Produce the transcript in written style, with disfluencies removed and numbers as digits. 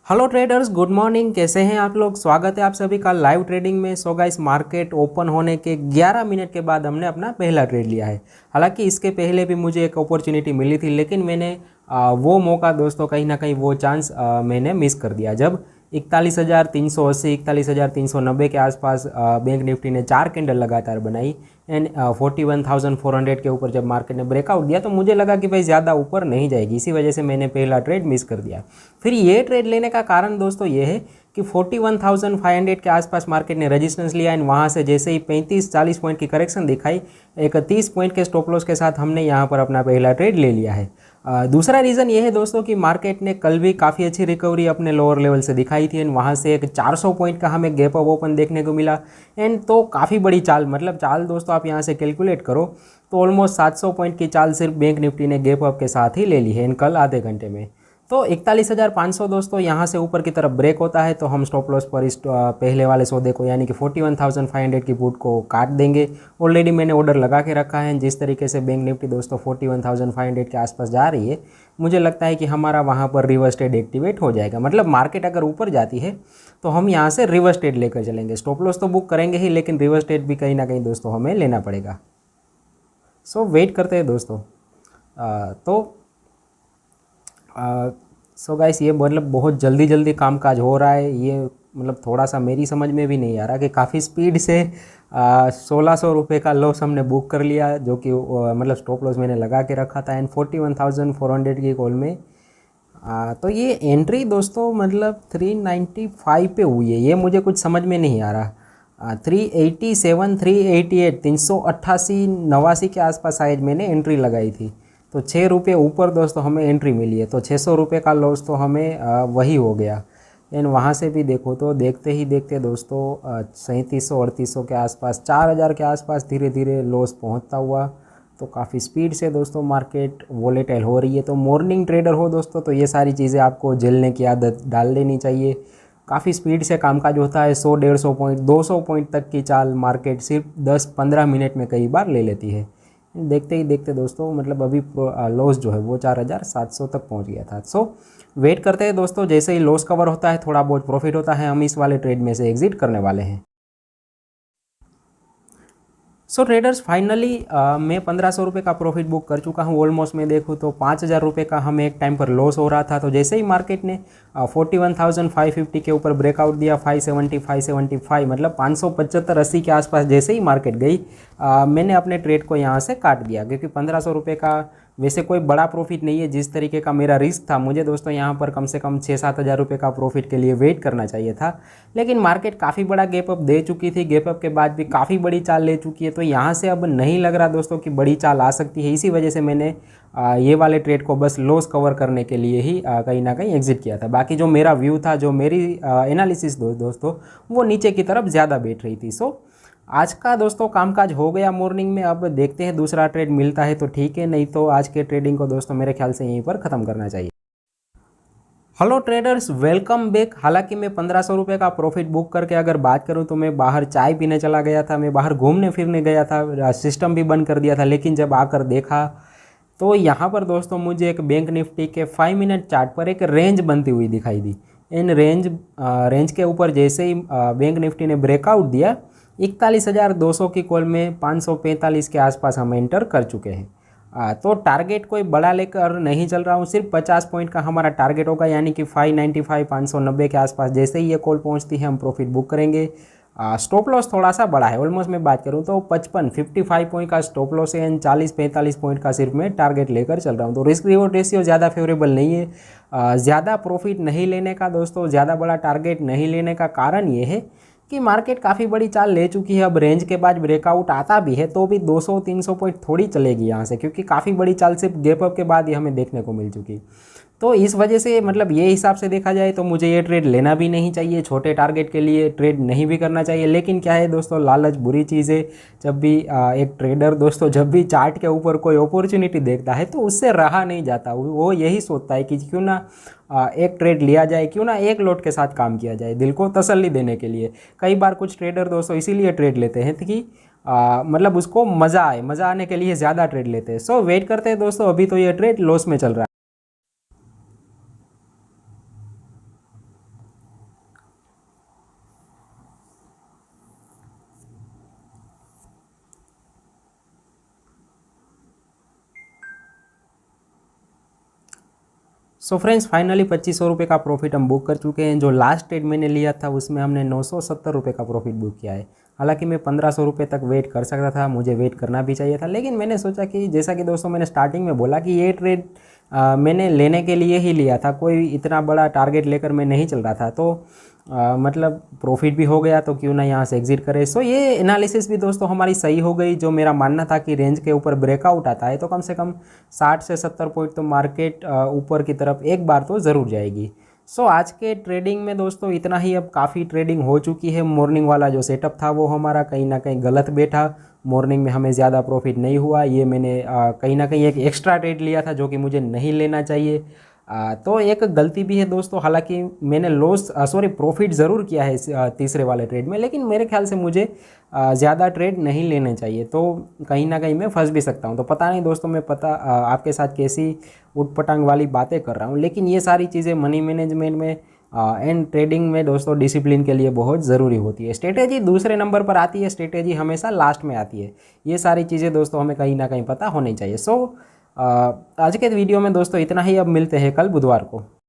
Hello traders, good morning. कैसे हैं आप लोग? स्वागत है आप सभी का लाइव ट्रेडिंग में। सो गाइस, मार्केट ओपन होने के 11 मिनट के बाद हमने अपना पहला ट्रेड लिया है। हालांकि इसके पहले भी मुझे एक अपॉर्चुनिटी मिली थी, लेकिन मैंने वो मौका दोस्तों, कहीं ना कहीं वो चांस मैंने मिस कर दिया। जब 41,380 41,390 के आसपास बैंक निफ्टी ने 4 कैंडल लगातार बनाई एंड 41,400 के ऊपर जब मार्केट ने ब्रेकआउट दिया, तो मुझे लगा कि भाई ज़्यादा ऊपर नहीं जाएगी। इसी वजह से मैंने पहला ट्रेड मिस कर दिया। फिर ये ट्रेड लेने का कारण दोस्तों ये है कि 41,500 के आसपास मार्केट ने रेजिस्टेंस लिया एंड वहाँ से जैसे ही 35-40 पॉइंट की करेक्शन दिखाई, एक 30 पॉइंट के स्टॉप लॉस के साथ हमने यहाँ पर अपना पहला ट्रेड ले लिया है। दूसरा रीज़न ये है दोस्तों कि मार्केट ने कल भी काफ़ी अच्छी रिकवरी अपने लोअर लेवल से दिखाई थी एंड वहाँ से एक 400 पॉइंट का हमें गैप अप ओपन देखने को मिला एंड तो काफ़ी बड़ी चाल, मतलब चाल दोस्तों आप यहाँ से कैलकुलेट करो तो ऑलमोस्ट 700 पॉइंट की चाल सिर्फ बैंक निफ्टी ने गैप अप के साथ ही ले ली है इन कल आधे घंटे में। तो 41,500 दोस्तों यहाँ से ऊपर की तरफ ब्रेक होता है तो हम स्टॉप लॉस पर इस पहले वाले सौदे को यानी कि 41,500 की पुट को काट देंगे। ऑलरेडी मैंने ऑर्डर लगा के रखा है। जिस तरीके से बैंक निफ्टी दोस्तों 41,500 के आसपास जा रही है, मुझे लगता है कि हमारा वहाँ पर रिवर्स ट्रेड एक्टिवेट हो जाएगा। मतलब मार्केट अगर ऊपर जाती है तो हम यहाँ से रिवर्स ट्रेड लेकर चलेंगे। स्टॉप लॉस तो बुक करेंगे ही, लेकिन रिवर्स ट्रेड भी कहीं ना कहीं दोस्तों हमें लेना पड़ेगा। सो वेट करते हैं दोस्तों। सो गाइस, ये मतलब बहुत जल्दी जल्दी कामकाज हो रहा है। ये मतलब थोड़ा सा मेरी समझ में भी नहीं आ रहा कि काफ़ी स्पीड से 1,600 रुपये का लॉस हमने बुक कर लिया, जो कि मतलब स्टॉप लॉस मैंने लगा के रखा था एंड 41,400 की कॉल में। तो ये एंट्री दोस्तों मतलब 395 पे हुई है। ये मुझे कुछ समझ में नहीं आ रहा। 387 388 388 89 के आसपास शायद मैंने एंट्री लगाई थी। तो 6 रुपये ऊपर दोस्तों हमें एंट्री मिली है, तो 600 रुपये का लॉस तो हमें वही हो गया। एंड वहाँ से भी देखो तो देखते ही देखते दोस्तों 3700-3800 के आसपास, 4,000 के आसपास धीरे धीरे लॉस पहुँचता हुआ। तो काफ़ी स्पीड से दोस्तों मार्केट वोलेटाइल हो रही है। तो मॉर्निंग ट्रेडर हो दोस्तों तो ये सारी चीज़ें आपको झेलने की आदत डाल लेनी चाहिए। काफ़ी स्पीड से कामकाज होता है। 100-150 पॉइंट 200 पॉइंट तक की चाल मार्केट सिर्फ 10-15 मिनट में कई बार ले लेती है। देखते ही देखते दोस्तों मतलब अभी लॉस जो है वो 4,700 तक पहुंच गया था। सो वेट करते हैं दोस्तों, जैसे ही लॉस कवर होता है, थोड़ा बहुत प्रॉफिट होता है, हम इस वाले ट्रेड में से एग्जिट करने वाले हैं। सो ट्रेडर्स, फाइनली मैं 1,500 रुपये का प्रॉफिट बुक कर चुका हूँ। ऑलमोस्ट मैं देखूँ तो 5,000 रुपये का हमें एक टाइम पर लॉस हो रहा था। तो जैसे ही मार्केट ने 41,550 के ऊपर ब्रेकआउट दिया, 570 मतलब 575-80 के आसपास जैसे ही मार्केट गई, मैंने अपने ट्रेड को यहाँ से काट दिया, क्योंकि 1,500 रुपये का वैसे कोई बड़ा प्रॉफिट नहीं है। जिस तरीके का मेरा रिस्क था, मुझे दोस्तों यहाँ पर कम से कम 6-7 हज़ार रुपये का प्रॉफिट के लिए वेट करना चाहिए था। लेकिन मार्केट काफ़ी बड़ा गैप अप दे चुकी थी, गैप अप के बाद भी काफ़ी बड़ी चाल ले चुकी है। तो यहाँ से अब नहीं लग रहा दोस्तों कि बड़ी चाल आ सकती है। इसी वजह से मैंने ये वाले ट्रेड को बस लॉस कवर करने के लिए ही कहीं ना कहीं एग्जिट किया था। बाकी जो मेरा व्यू था, जो मेरी एनालिसिस दोस्तों, वो नीचे की तरफ ज़्यादा बैठ रही थी। सो आज का दोस्तों कामकाज हो गया मॉर्निंग में। अब देखते हैं दूसरा ट्रेड मिलता है तो ठीक है, नहीं तो आज के ट्रेडिंग को दोस्तों मेरे ख्याल से यहीं पर ख़त्म करना चाहिए। Hello traders, welcome back. हालांकि मैं 1,500 रुपये का प्रॉफिट बुक करके अगर बात करूं तो मैं बाहर चाय पीने चला गया था, मैं बाहर घूमने फिरने गया था, सिस्टम भी बंद कर दिया था। लेकिन जब आकर देखा तो यहाँ पर दोस्तों मुझे एक बैंक निफ्टी के 5 मिनट चार्ट पर एक रेंज बनती हुई दिखाई दी। इन रेंज के ऊपर जैसे ही बैंक निफ्टी ने ब्रेकआउट दिया, 41,200 की कॉल में 545 के आसपास हम एंटर कर चुके हैं। तो टारगेट कोई बड़ा लेकर नहीं चल रहा हूँ, सिर्फ 50 पॉइंट का हमारा टारगेट होगा, यानी कि 595 590 के आसपास जैसे ही ये कॉल पहुँचती है हम प्रॉफिट बुक करेंगे। स्टॉप लॉस थोड़ा सा बड़ा है। ऑलमोस्ट मैं बात करूँ तो 55 पॉइंट का स्टॉप लॉस है एंड 40-45 पॉइंट का सिर्फ मैं टारगेट लेकर चल रहा हूँ। तो रिस्क रिवॉर्ड रेशियो ज़्यादा फेवरेबल नहीं है। ज़्यादा प्रॉफिट नहीं लेने का दोस्तों, ज़्यादा बड़ा टारगेट नहीं लेने का कारण ये है कि मार्केट काफ़ी बड़ी चाल ले चुकी है। अब रेंज के बाद ब्रेकआउट आता भी है तो भी 200-300 पॉइंट थोड़ी चलेगी यहाँ से, क्योंकि काफ़ी बड़ी चाल सिर्फ गैप अप के बाद ही हमें देखने को मिल चुकी। तो इस वजह से मतलब ये हिसाब से देखा जाए तो मुझे ये ट्रेड लेना भी नहीं चाहिए। छोटे टारगेट के लिए ट्रेड नहीं भी करना चाहिए। लेकिन क्या है दोस्तों, लालच बुरी चीज़ है। जब भी एक ट्रेडर दोस्तों जब भी चार्ट के ऊपर कोई अपॉर्चुनिटी देखता है तो उससे रहा नहीं जाता। वो यही सोचता है कि क्यों ना एक ट्रेड लिया जाए, क्यों ना एक लॉट के साथ काम किया जाए, दिल को तसल्ली देने के लिए। कई बार कुछ ट्रेडर दोस्तों इसीलिए ट्रेड लेते हैं कि मतलब उसको मज़ा आए, मज़ा आने के लिए ज़्यादा ट्रेड लेते हैं। सो वेट करते हैं दोस्तों, अभी तो ये ट्रेड लॉस में चल रहा है। सो फ्रेंड्स फाइनली 2500 रुपये का प्रॉफिट हम बुक कर चुके हैं। जो लास्ट ट्रेड मैंने लिया था उसमें हमने 970 रुपये का प्रॉफिट बुक किया है। हालांकि मैं 1500 रुपये तक वेट कर सकता था, मुझे वेट करना भी चाहिए था, लेकिन मैंने सोचा कि जैसा कि दोस्तों मैंने स्टार्टिंग में बोला कि ये ट्रेड मैंने लेने के लिए ही लिया था, कोई इतना बड़ा टारगेट लेकर मैं नहीं चल रहा था। तो मतलब प्रॉफिट भी हो गया तो क्यों ना यहाँ से एग्जिट करें। सो ये एनालिसिस भी दोस्तों हमारी सही हो गई। जो मेरा मानना था कि रेंज के ऊपर ब्रेकआउट आता है तो कम से कम 60 से 70 पॉइंट तो मार्केट ऊपर की तरफ एक बार तो ज़रूर जाएगी। सो आज के ट्रेडिंग में दोस्तों इतना ही। अब काफ़ी ट्रेडिंग हो चुकी है। मॉर्निंग वाला जो सेटअप था वो हमारा कहीं ना कहीं गलत बैठा। मॉर्निंग में हमें ज़्यादा प्रॉफिट नहीं हुआ। ये मैंने कहीं ना कहीं एक एक्स्ट्रा ट्रेड लिया था जो कि मुझे नहीं लेना चाहिए। तो एक गलती भी है दोस्तों। हालांकि मैंने प्रॉफिट ज़रूर किया है तीसरे वाले ट्रेड में, लेकिन मेरे ख्याल से मुझे ज़्यादा ट्रेड नहीं लेने चाहिए। तो कहीं ना कहीं मैं फंस भी सकता हूँ। तो पता नहीं दोस्तों, मैं आपके साथ कैसी उटपटांग वाली बातें कर रहा हूँ, लेकिन ये सारी चीज़ें मनी मैनेजमेंट में एंड ट्रेडिंग में दोस्तों डिसिप्लिन के लिए बहुत ज़रूरी होती है। स्ट्रेटेजी दूसरे नंबर पर आती है, स्ट्रेटेजी हमेशा लास्ट में आती है। ये सारी चीज़ें दोस्तों हमें कहीं ना कहीं पता होनी चाहिए। आज के वीडियो में दोस्तों इतना ही। अब मिलते हैं कल बुधवार को।